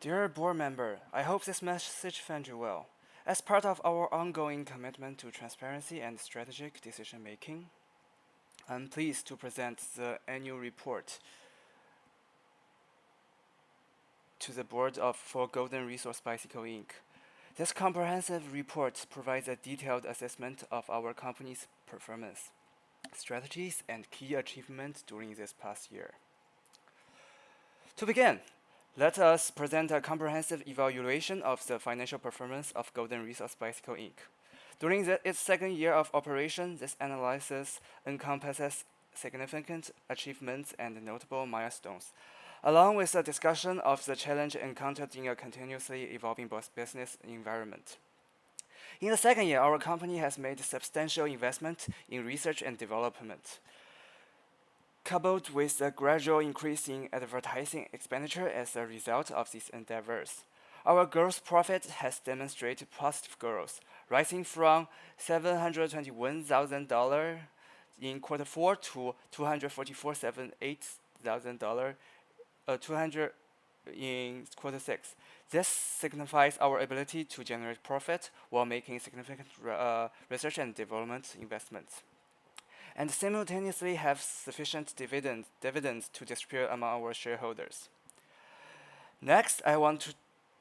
Dear board member, I hope this message finds you well. As part of our ongoing commitment to transparency and strategic decision making, I'm pleased to present the annual report to the board for Golden Resource Bicycle Inc. This comprehensive report provides a detailed assessment of our company's performance, strategies, and key achievements during this past year. To begin, let us present a comprehensive evaluation of the financial performance of Golden Resource Bicycle Inc. During its second year of operation, this analysis encompasses significant achievements and notable milestones, along with a discussion of the challenge encountered in a continuously evolving business environment. In the second year, our company has made substantial investment in research and development, coupled with a gradual increase in advertising expenditure as a result of these endeavors. Our gross profit has demonstrated positive growth, rising from $721,000 in quarter four to $244,780,000 200 in quarter six. This signifies our ability to generate profit while making significant research and development investments, and simultaneously have sufficient dividends to distribute among our shareholders. Next, I want to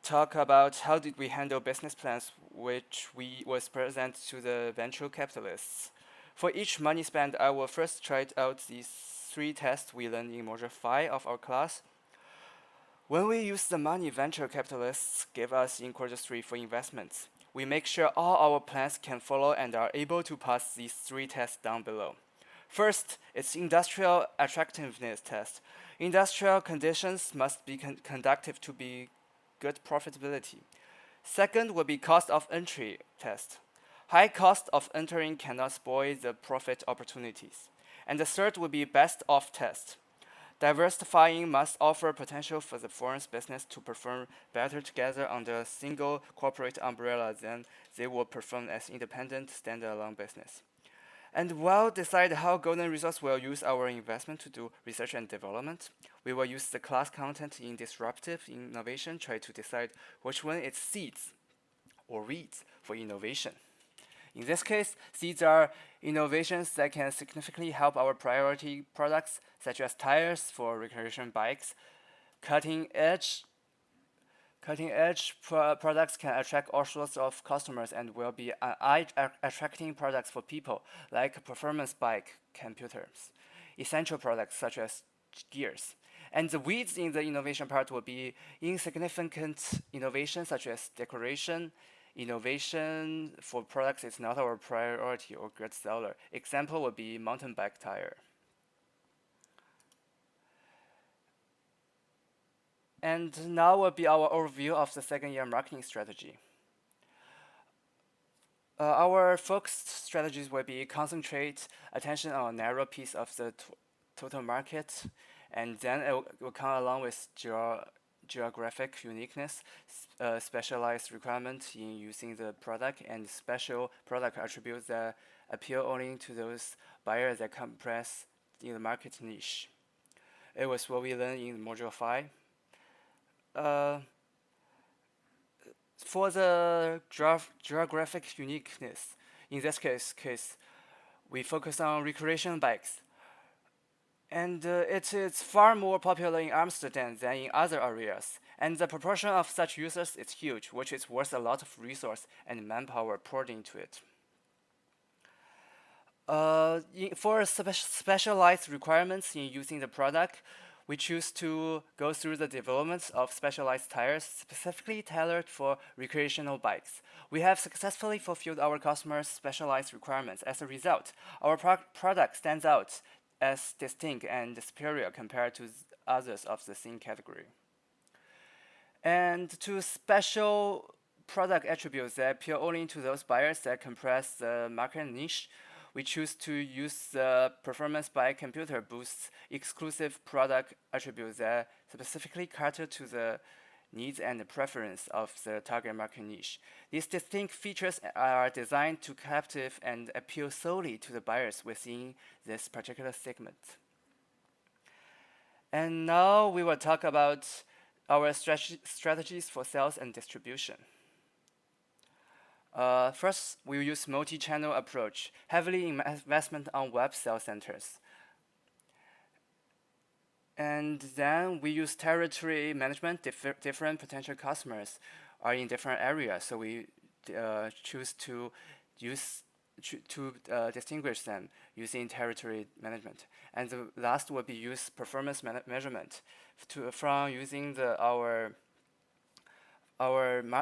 talk about how did we handle business plans which was present to the venture capitalists. For each money spent, I will first try out these three tests we learned in Module 5 of our class. When we use the money venture capitalists give us in quarter 3 for investments, we make sure all our plans can follow and are able to pass these three tests down below. First, it's industrial attractiveness test. Industrial conditions must be conducive to be good profitability. Second will be cost of entry test. High cost of entering cannot spoil the profit opportunities. And the third will be best of test. Diversifying must offer potential for the foreign business to perform better together under a single corporate umbrella than they will perform as independent standalone business. And while decide how Golden Resource will use our investment to do research and development, we will use the class content in disruptive innovation, try to decide which one is seeds or weeds for innovation. In this case, seeds are innovations that can significantly help our priority products, such as tires for recreation bikes. Cutting-edge products can attract all sorts of customers and will be eye-attracting products for people, like performance bike computers, essential products such as gears. And the weeds in the innovation part will be insignificant innovations such as decoration. Innovation for products is not our priority or good seller. Example would be mountain bike tire. And now will be our overview of the second year marketing strategy. Our focused strategies will be concentrate attention on a narrow piece of the total market, and then it will come along with geographic uniqueness, specialized requirement in using the product, and special product attributes that appeal only to those buyers that compress in the market niche. It was what we learned in Module 5. For the geographic uniqueness, in this case, we focus on recreation bikes. And it is far more popular in Amsterdam than in other areas. And the proportion of such users is huge, which is worth a lot of resource and manpower poured into it. For specialized requirements in using the product, we choose to go through the developments of specialized tires specifically tailored for recreational bikes. We have successfully fulfilled our customers' specialized requirements. As a result, our product stands out as distinct and superior compared to others of the same category. And to special product attributes that appeal only to those buyers that compress the market niche, we choose to use the performance bike computer boosts exclusive product attributes that specifically cater to the needs and preference of the target market niche. These distinct features are designed to captive and appeal solely to the buyers within this particular segment. And now we will talk about our strategies for sales and distribution. First, we use multi-channel approach, heavily investment on web sales centers. And then we use territory management. Different potential customers are in different areas, so we choose to distinguish them using territory management. And the last will be use performance measurement from using our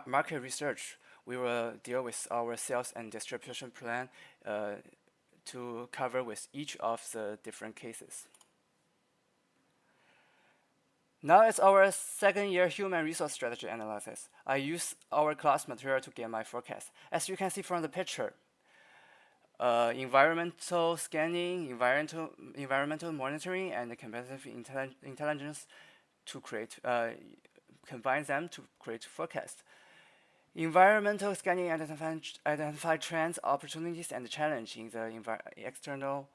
market research. We will deal with our sales and distribution plan to cover with each of the different cases. Now it's our second year human resource strategy analysis. I use our class material to get my forecast. As you can see from the picture, environmental scanning, environmental monitoring, and competitive intelligence to create combine them to create forecast. Environmental scanning identify trends, opportunities, and challenges in the external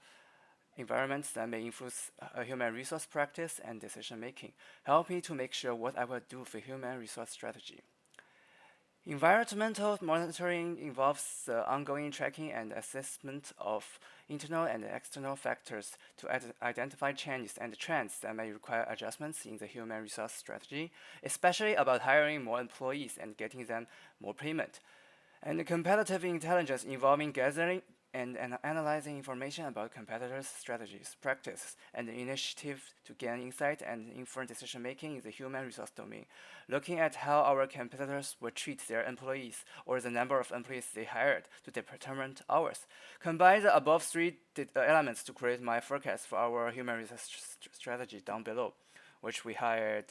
environments that may influence human resource practice and decision making, help me to make sure what I will do for human resource strategy. Environmental monitoring involves the ongoing tracking and assessment of internal and external factors to identify changes and trends that may require adjustments in the human resource strategy, especially about hiring more employees and getting them more payment. And the competitive intelligence involving gathering and analyzing information about competitors' strategies, practices, and initiatives to gain insight and inform decision-making in the human resource domain, looking at how our competitors will treat their employees or the number of employees they hired to determine ours. Combine the above three elements to create my forecast for our human resource strategy down below, which we hired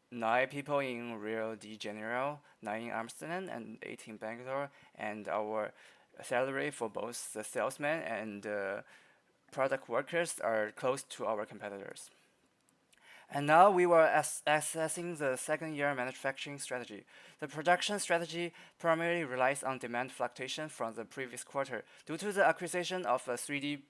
9 people in Rio de Janeiro, 9 in Amsterdam, and 8 in Bangalore, and our salary for both the salesmen and product workers are close to our competitors. And now we were assessing the second year manufacturing strategy. The production strategy primarily relies on demand fluctuation from the previous quarter. Due to the acquisition of a 3D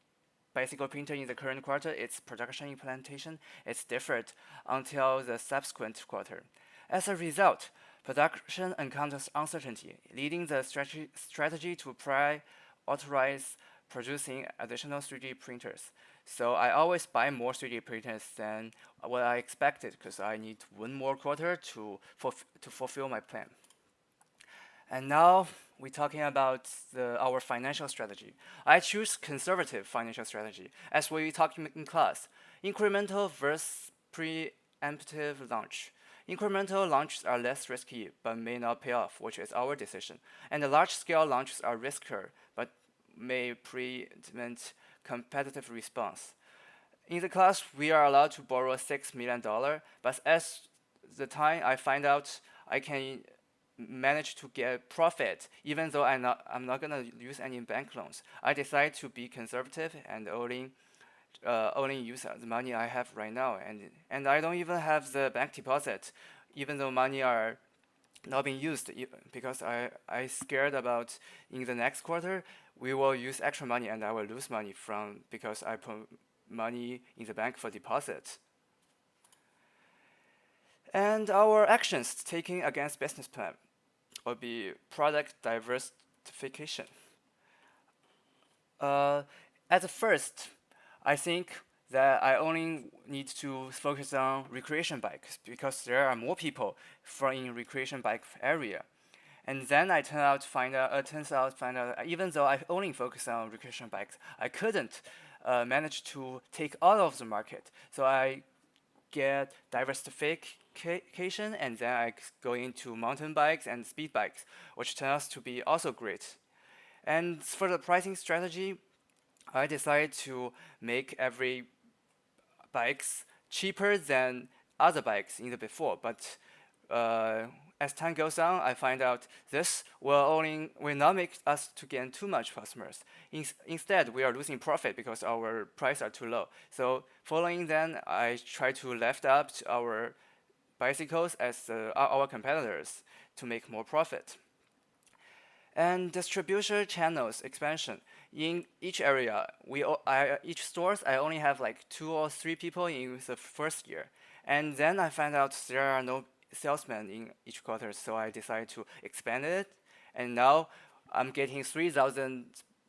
bicycle printer in the current quarter, its production implementation is deferred until the subsequent quarter. As a result, production encounters uncertainty, leading the strategy to prioritize producing additional 3D printers. So I always buy more 3D printers than what I expected because I need one more quarter to fulfill my plan. And now we're talking about our financial strategy. I choose conservative financial strategy as we talked in class. Incremental versus preemptive launch. Incremental launches are less risky but may not pay off, which is our decision. And the large-scale launches are riskier but may prevent competitive response. In the class, we are allowed to borrow $6 million, but as the time I find out I can manage to get profit, even though I'm not gonna use any bank loans. I decide to be conservative and only use the money I have right now, and I don't even have the bank deposit, even though money are not being used, because I scared about in the next quarter we will use extra money and I will lose money because I put money in the bank for deposit. And our actions taken against business plan will be product diversification. At first, I think that I only need to focus on recreation bikes because there are more people in recreation bike area. And then I turns out find out even though I only focus on recreation bikes, I couldn't manage to take all of the market. So I get diversification, and then I go into mountain bikes and speed bikes, which turns out to be also great. And for the pricing strategy, I decided to make every bikes cheaper than other bikes in the before, but as time goes on, I find out this will not make us to gain too much customers. Instead, we are losing profit because our prices are too low. So following then, I try to lift up our bicycles as our competitors to make more profit. And distribution channels expansion. In each area, each stores, I only have like 2 or 3 people in the first year. And then I find out there are no salesmen in each quarter, so I decided to expand it. And now I'm getting 3,000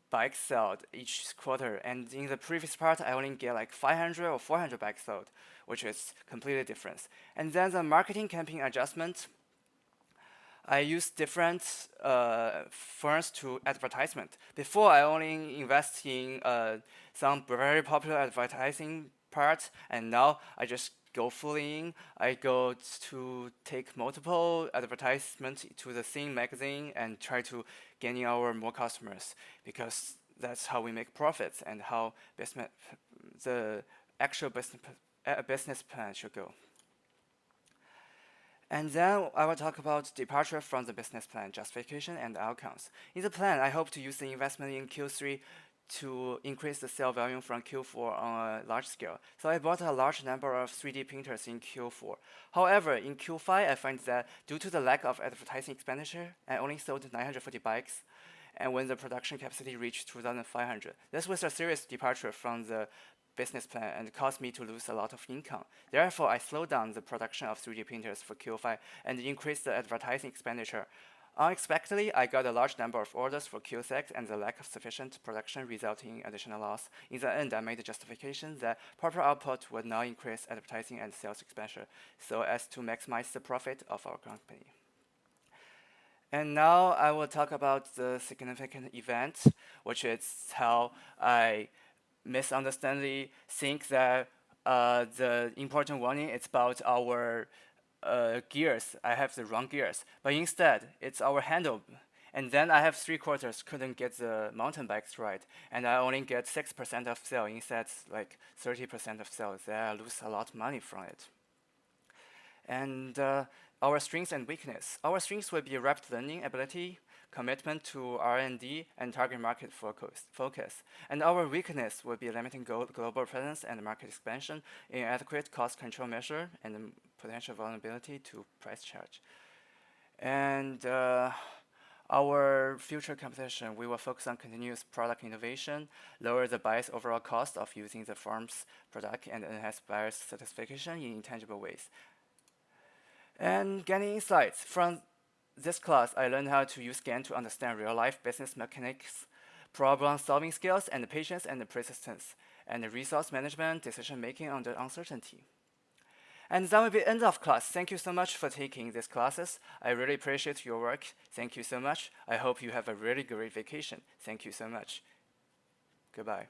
bikes sold each quarter. And in the previous part, I only get like 500 or 400 bikes sold, which is completely different. And then the marketing campaign adjustment, I use different firms to advertisement. Before, I only invest in some very popular advertising parts, and now I just go fully in. I go to take multiple advertisements to the same magazine and try to gain our more customers, because that's how we make profits and how the actual business plan should go. And then I will talk about departure from the business plan, justification, and outcomes. In the plan, I hope to use the investment in Q3 to increase the sale volume from Q4 on a large scale. So I bought a large number of 3D printers in Q4. However, in Q5, I find that due to the lack of advertising expenditure, I only sold 940 bikes, and when the production capacity reached 2,500. This was a serious departure from the business plan and caused me to lose a lot of income. Therefore, I slowed down the production of 3D printers for Q5 and increased the advertising expenditure. Unexpectedly, I got a large number of orders for Q6, and the lack of sufficient production resulted in additional loss. In the end, I made the justification that proper output would now increase advertising and sales expenditure so as to maximize the profit of our company. And now I will talk about the significant event, which is how I misunderstandingly think that the important warning is about our gears. I have the wrong gears, but instead it's our handle. And then I have 3/4 couldn't get the mountain bikes right, and I only get 6% of sale instead like 30% of sales. Then I lose a lot of money from it. And our strengths and weakness. Our strengths will be rapid learning ability, commitment to R&D, and target market focus. And our weakness will be limiting global presence and market expansion, inadequate cost control measure, and potential vulnerability to price charge. And our future competition, we will focus on continuous product innovation, lower the buyer's overall cost of using the firm's product, and enhance buyer's satisfaction in intangible ways. And gaining insights. From this class, I learned how to use GAN to understand real-life business mechanics, problem-solving skills, and patience and persistence, and resource management, decision-making under uncertainty. And that will be the end of class. Thank you so much for taking these classes. I really appreciate your work. Thank you so much. I hope you have a really great vacation. Thank you so much. Goodbye.